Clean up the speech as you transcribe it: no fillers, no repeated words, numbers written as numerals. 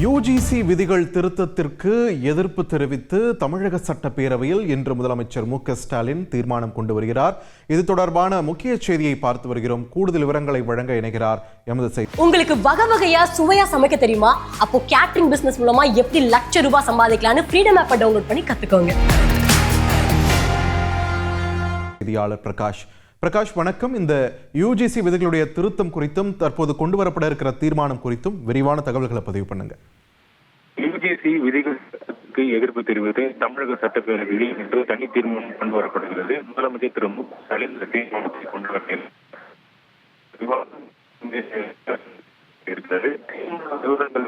UGC விதிகள் திருத்தத்திற்கு எதிர்ப்பு தெரிவித்து தமிழக சட்டப்பேரவையில் இன்று முதலமைச்சர் மு.க.ஸ்டாலின் தீர்மானம் கொண்டு வருகிறார். இது தொடர்பான முக்கிய செய்தியை பார்த்து வருகிறோம். கூடுதல் விவரங்களை வழங்க இணைகிறார் எமது செய்தி. உங்களுக்கு வகை வகையா சுவையா சமைக்க தெரியுமா? அப்போ கேட்டரிங் பிசினஸ் மூலமா எப்படி லட்ச ரூபாய் சம்பாதிக்கலாம்னு ஃப்ரீடம் ஆப்பை டவுன்லோட் பண்ணி கத்துக்கோங்க. செய்தியாளர் பிரகாஷ் வணக்கம். இந்த யுஜிசி விதிகளுடைய திருத்தம் குறித்தும் தற்போது கொண்டு வரப்பட இருக்கிற தீர்மானம் குறித்தும் விரிவான தகவல்களை பதிவு பண்ணுங்க. யுஜிசி விதிகளுக்கு எதிர்ப்பு தெரிவித்து தமிழக சட்டப்பேரவையில் இன்று தனி தீர்மானம் கொண்டு வரப்படுகிறது. முதலமைச்சர் திரு மு.க.ஸ்டாலின் இந்த தீர்மானத்தை கொண்டு வருகிறது. விவரங்கள்